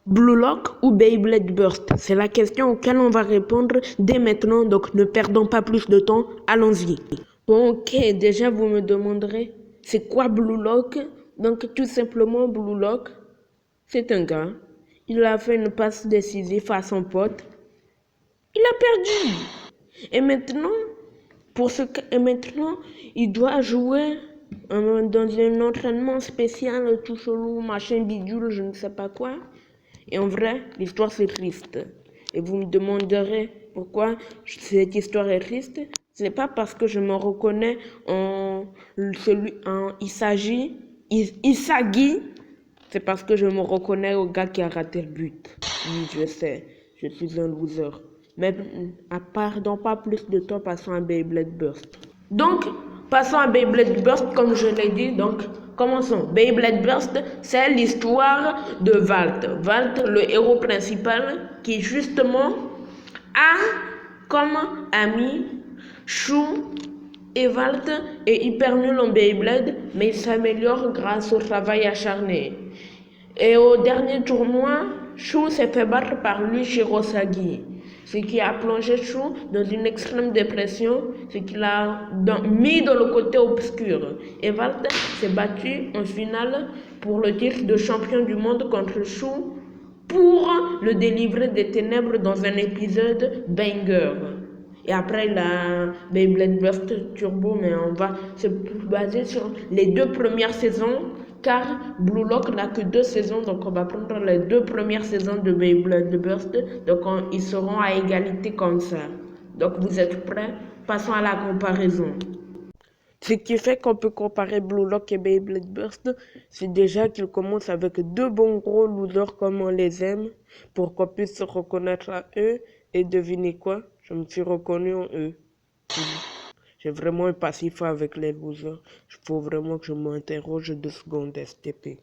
Blue Lock ou Beyblade Burst? C'est la question auquel on va répondre dès maintenant, donc ne perdons pas plus de temps, allons-y. Bon, ok, déjà vous me demanderez, c'est quoi Blue Lock? Donc tout simplement Blue Lock, c'est un gars, il a fait une passe décisive à son pote, il a perdu. Et maintenant, et maintenant, il doit jouer dans un entraînement spécial, tout chelou, machin bidule, je ne sais pas quoi. Et en vrai, l'histoire c'est triste. Et vous me demanderez pourquoi cette histoire est triste. Ce n'est pas parce que je me reconnais en Isagi. C'est parce que je me reconnais au gars qui a raté le but. Oui, je sais, je suis un loser. Mais pardon, pas plus de temps, passons à Beyblade Burst. Donc, passons à Beyblade Burst, comme je l'ai dit. Donc, commençons. Beyblade Burst, c'est l'histoire de Walt. Walt, le héros principal, qui justement a comme ami Chou et Walt est hyper nul en Beyblade, mais il s'améliore grâce au travail acharné. Et au dernier tournoi, Chou s'est fait battre par lui Shirosagi, ce qui a plongé Chou dans une extrême dépression, ce qui l'a mis dans le côté obscur. Et Walt s'est battu en finale pour le titre de champion du monde contre Chou pour le délivrer des ténèbres dans un épisode banger. Et après, il a Beyblade Burst Turbo, mais on va se baser sur les 2 premières saisons, car Blue Lock n'a que 2 saisons, donc on va prendre les 2 premières saisons de Beyblade Burst, donc ils seront à égalité comme ça. Donc vous êtes prêts? Passons à la comparaison. Ce qui fait qu'on peut comparer Blue Lock et Beyblade Burst, c'est déjà qu'ils commencent avec 2 bons gros losers comme on les aime, pour qu'on puisse se reconnaître à eux. Et devinez quoi? Je me suis reconnu en eux. J'ai vraiment un passif avec les losers. Il faut vraiment que je m'interroge 2 secondes, STP.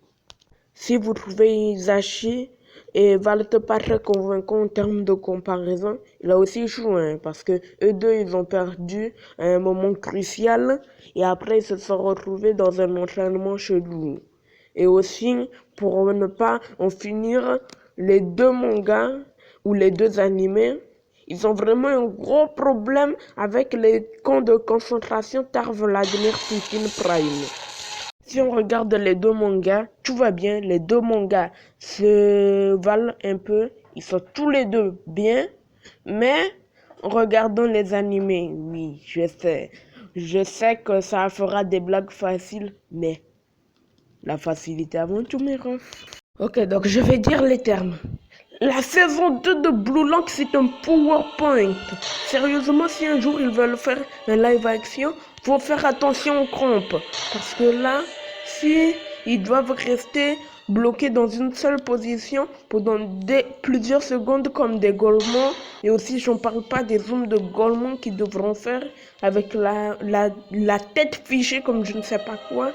Si vous trouvez Isashi et Walt pas très convaincant en termes de comparaison, il a aussi joué, parce que eux deux, ils ont perdu à un moment crucial et après ils se sont retrouvés dans un entraînement chelou. Et aussi, pour ne pas en finir, les 2 mangas ou les 2 animés, ils ont vraiment un gros problème avec les camps de concentration car Vladimir Poutine Prime. Si on regarde les 2 mangas, tout va bien. Les 2 mangas se valent un peu. Ils sont tous les 2 bien. Mais en regardant les animés, oui, je sais. Je sais que ça fera des blagues faciles. Mais la facilité avant tout, mes refs. Ok, donc je vais dire les termes. La saison 2 de Blue Lock, c'est un PowerPoint. Sérieusement, si un jour ils veulent faire un live action, faut faire attention aux crampes. Parce que là, si ils doivent rester bloqués dans une seule position pendant plusieurs secondes comme des golemons, et aussi j'en parle pas des zooms de golemons qu'ils devront faire avec la tête fichée comme je ne sais pas quoi.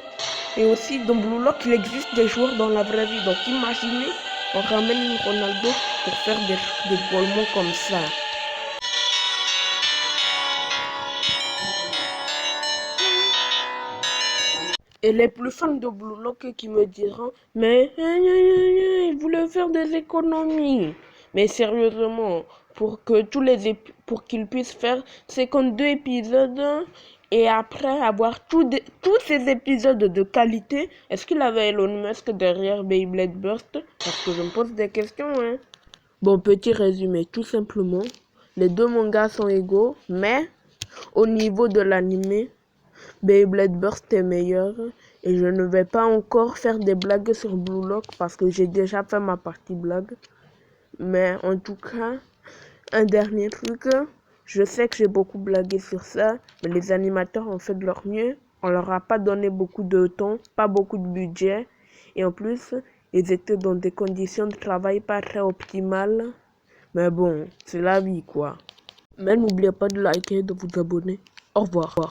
Et aussi dans Blue Lock, il existe des joueurs dans la vraie vie. Donc imaginez, on ramène Ronaldo pour faire des golemons comme ça. Et les plus fans de Blue Lock qui me diront, mais il voulait faire des économies. Mais sérieusement, pour qu'ils puissent faire 52 épisodes et après avoir tous ces épisodes de qualité, est-ce qu'il avait Elon Musk derrière Beyblade Burst? Parce que je me pose des questions, hein. Bon, petit résumé, tout simplement, les 2 mangas sont égaux, mais au niveau de l'animé, Beyblade Burst est meilleur et je ne vais pas encore faire des blagues sur Blue Lock parce que j'ai déjà fait ma partie blague. Mais en tout cas, un dernier truc, je sais que j'ai beaucoup blagué sur ça, mais les animateurs ont fait de leur mieux. On leur a pas donné beaucoup de temps, pas beaucoup de budget et en plus, ils étaient dans des conditions de travail pas très optimales. Mais bon, c'est la vie quoi. Mais n'oubliez pas de liker et de vous abonner. Au revoir.